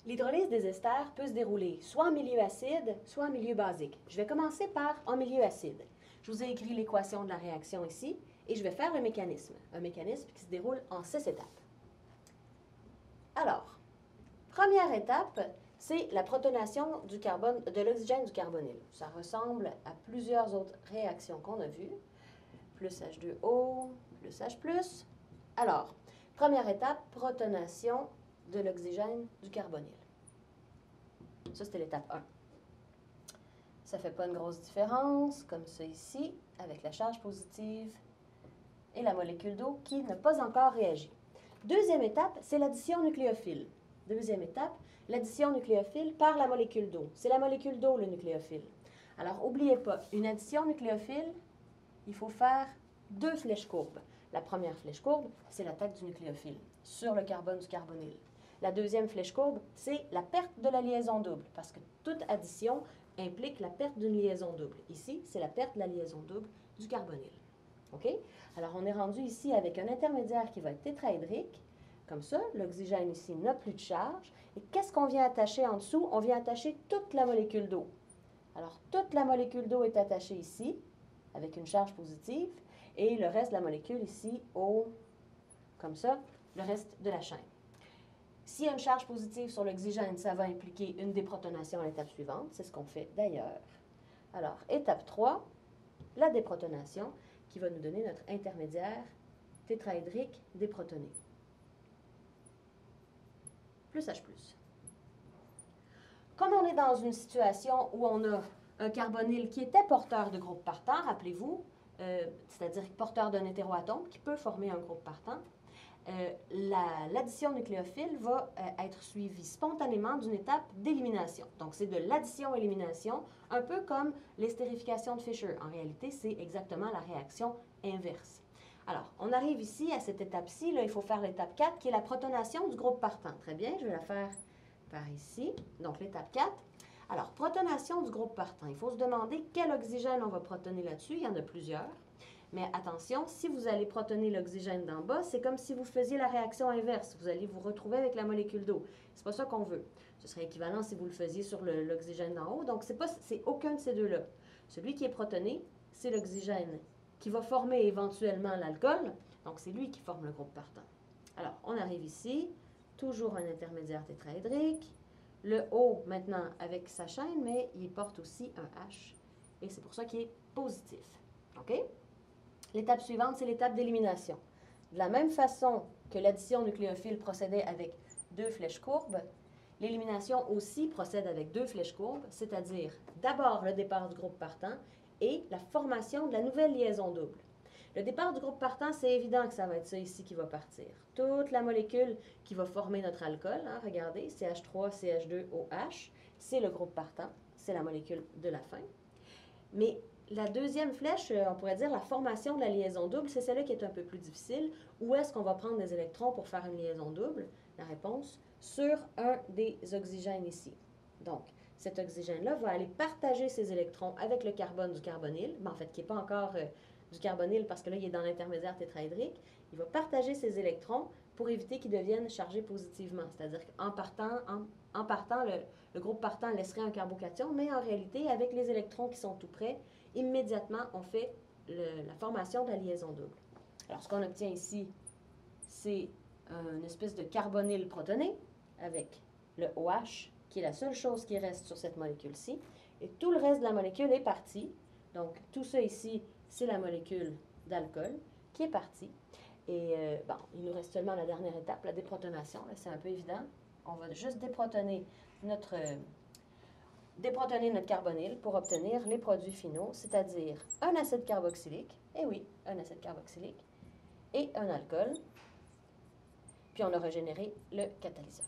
L'hydrolyse des esters peut se dérouler soit en milieu acide, soit en milieu basique. Je vais commencer par en milieu acide. Je vous ai écrit l'équation de la réaction ici et je vais faire un mécanisme qui se déroule en 6 étapes. Alors, première étape, c'est la protonation du carbone, de l'oxygène du carbonyle. Ça ressemble à plusieurs autres réactions qu'on a vues. Plus H2O, plus H+. Alors, première étape, protonation de l'oxygène du carbonyle. Ça, c'était l'étape 1. Ça ne fait pas une grosse différence, comme ça ici, avec la charge positive et la molécule d'eau qui n'a pas encore réagi. Deuxième étape, c'est l'addition nucléophile. Deuxième étape, l'addition nucléophile par la molécule d'eau. C'est la molécule d'eau, le nucléophile. Alors, n'oubliez pas, une addition nucléophile, il faut faire 2 flèches courbes. La première flèche courbe, c'est l'attaque du nucléophile sur le carbone du carbonyle. La deuxième flèche courbe, c'est la perte de la liaison double, parce que toute addition implique la perte d'une liaison double. Ici, c'est la perte de la liaison double du carbonyle. OK? Alors, on est rendu ici avec un intermédiaire qui va être tétraédrique. Comme ça, l'oxygène ici n'a plus de charge. Et qu'est-ce qu'on vient attacher en dessous? On vient attacher toute la molécule d'eau. Alors, toute la molécule d'eau est attachée ici, avec une charge positive, et le reste de la molécule ici, comme ça, le reste de la chaîne. S'il y a une charge positive sur l'oxygène, ça va impliquer une déprotonation à l'étape suivante. C'est ce qu'on fait d'ailleurs. Alors, étape 3, la déprotonation, qui va nous donner notre intermédiaire tétraédrique déprotoné. Plus H+. Comme on est dans une situation où on a un carbonyle qui était porteur de groupe partant, rappelez-vous, c'est-à-dire porteur d'un hétéroatome qui peut former un groupe partant, l'addition nucléophile va être suivie spontanément d'une étape d'élimination. Donc, c'est de l'addition-élimination, un peu comme l'estérification de Fischer. En réalité, c'est exactement la réaction inverse. Alors, on arrive ici, à cette étape-ci, là, il faut faire l'étape 4, qui est la protonation du groupe partant. Très bien, je vais la faire par ici. Donc, l'étape 4. Alors, protonation du groupe partant. Il faut se demander quel oxygène on va protoner là-dessus. Il y en a plusieurs. Mais attention, si vous allez protoner l'oxygène d'en bas, c'est comme si vous faisiez la réaction inverse. Vous allez vous retrouver avec la molécule d'eau. C'est pas ça qu'on veut. Ce serait équivalent si vous le faisiez sur l'oxygène d'en haut. Donc, c'est aucun de ces deux-là. Celui qui est protoné, c'est l'oxygène qui va former éventuellement l'alcool. Donc, c'est lui qui forme le groupe partant. Alors, on arrive ici. Toujours un intermédiaire tétraédrique. Le O, maintenant, avec sa chaîne, mais il porte aussi un H. Et c'est pour ça qu'il est positif. OK? L'étape suivante, c'est l'étape d'élimination. De la même façon que l'addition nucléophile procédait avec 2 flèches courbes, l'élimination aussi procède avec 2 flèches courbes, c'est-à-dire d'abord le départ du groupe partant et la formation de la nouvelle liaison double. Le départ du groupe partant, c'est évident que ça va être ça ici qui va partir. Toute la molécule qui va former notre alcool, hein, regardez, CH3, CH2OH, c'est le groupe partant, c'est la molécule de la fin. Mais la deuxième flèche, on pourrait dire la formation de la liaison double, c'est celle-là qui est un peu plus difficile. Où est-ce qu'on va prendre des électrons pour faire une liaison double? La réponse, sur un des oxygènes ici. Donc, cet oxygène-là va aller partager ses électrons avec le carbone du carbonyle, mais en fait, qui n'est pas encore du carbonyle parce que là, il est dans l'intermédiaire tétraédrique. Il va partager ses électrons pour éviter qu'ils deviennent chargés positivement. C'est-à-dire qu'en partant, le groupe partant laisserait un carbocation, mais en réalité, avec les électrons qui sont tout près, immédiatement, on fait la formation de la liaison double. Alors, ce qu'on obtient ici, c'est une espèce de carbonyle protoné avec le OH, qui est la seule chose qui reste sur cette molécule-ci. Et tout le reste de la molécule est parti. Donc, tout ça ici, c'est la molécule d'alcool qui est partie. Et bon, il nous reste seulement la dernière étape, la déprotonation. C'est un peu évident. On va juste déprotoner notre carbonyle pour obtenir les produits finaux, c'est-à-dire un acide carboxylique, et oui, un acide carboxylique, et un alcool. Puis on aura généré le catalyseur.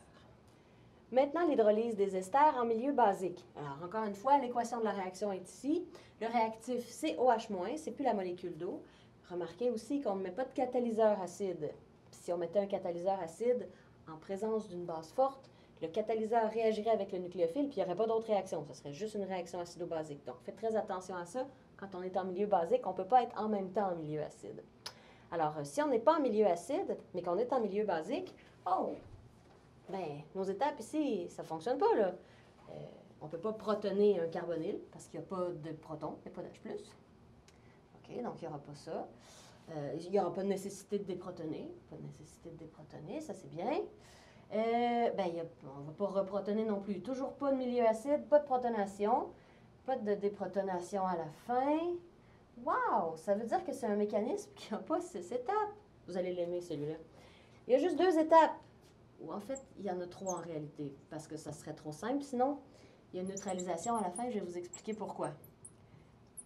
Maintenant, l'hydrolyse des esters en milieu basique. Alors, encore une fois, l'équation de la réaction est ici. Le réactif, c'est OH-, c'est plus la molécule d'eau. Remarquez aussi qu'on ne met pas de catalyseur acide. Si on mettait un catalyseur acide en présence d'une base forte, le catalyseur réagirait avec le nucléophile, puis il n'y aurait pas d'autre réaction. Ce serait juste une réaction acido-basique. Donc, faites très attention à ça. Quand on est en milieu basique, on ne peut pas être en même temps en milieu acide. Alors, si on n'est pas en milieu acide, mais qu'on est en milieu basique, oh! Bien, nos étapes ici, ça ne fonctionne pas, là. On ne peut pas protoner un carbonyle parce qu'il n'y a pas de proton, il n'y a pas d'H+. OK, donc il n'y aura pas ça. Il n'y aura pas de nécessité de déprotoner. Pas de nécessité de déprotoner, ça c'est bien. On ne va pas reprotoner non plus. Toujours pas de milieu acide, pas de protonation, pas de déprotonation à la fin. Wow! Ça veut dire que c'est un mécanisme qui n'a pas 6 étapes. Vous allez l'aimer, celui-là. Il y a juste 2 étapes. Ou en fait, il y en a 3 en réalité, parce que ça serait trop simple. Sinon, il y a une neutralisation à la fin, je vais vous expliquer pourquoi.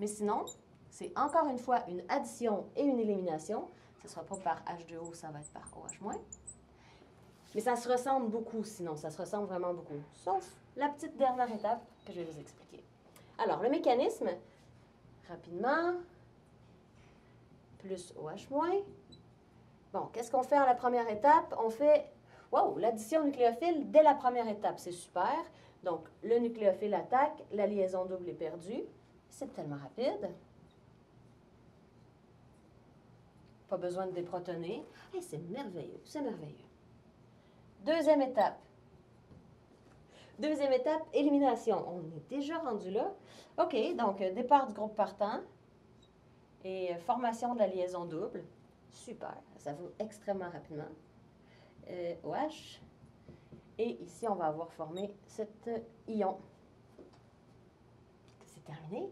Mais sinon, c'est encore une fois une addition et une élimination. Ce ne sera pas par H2O, ça va être par OH-. Mais ça se ressemble beaucoup, sinon, ça se ressemble vraiment beaucoup. Sauf la petite dernière étape que je vais vous expliquer. Alors, le mécanisme, rapidement, plus OH-. Bon, qu'est-ce qu'on fait à la première étape? On fait, wow, l'addition nucléophile dès la première étape, c'est super. Donc, le nucléophile attaque, la liaison double est perdue. C'est tellement rapide. Pas besoin de déprotoner. Hey, c'est merveilleux, c'est merveilleux. Deuxième étape. Deuxième étape, élimination. On est déjà rendu là. OK, donc départ du groupe partant et formation de la liaison double. Super, ça va extrêmement rapidement. OH. Et ici, on va avoir formé cet ion. C'est terminé?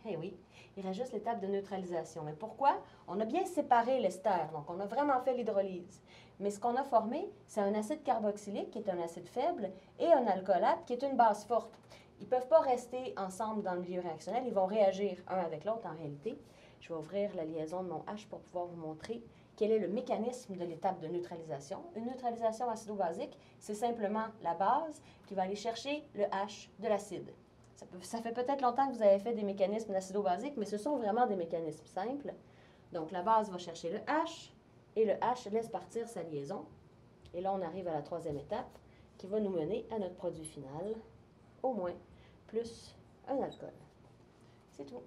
Eh oui, il reste juste l'étape de neutralisation. Mais pourquoi? On a bien séparé l'ester, donc on a vraiment fait l'hydrolyse. Mais ce qu'on a formé, c'est un acide carboxylique qui est un acide faible et un alcoolate qui est une base forte. Ils ne peuvent pas rester ensemble dans le milieu réactionnel, ils vont réagir un avec l'autre en réalité. Je vais ouvrir la liaison de mon H pour pouvoir vous montrer quel est le mécanisme de l'étape de neutralisation. Une neutralisation acido-basique, c'est simplement la base qui va aller chercher le H de l'acide. Ça fait peut-être longtemps que vous avez fait des mécanismes d'acido-basique, mais ce sont vraiment des mécanismes simples. Donc, la base va chercher le H et le H laisse partir sa liaison. Et là, on arrive à la troisième étape qui va nous mener à notre produit final, au moins, plus un alcool. C'est tout.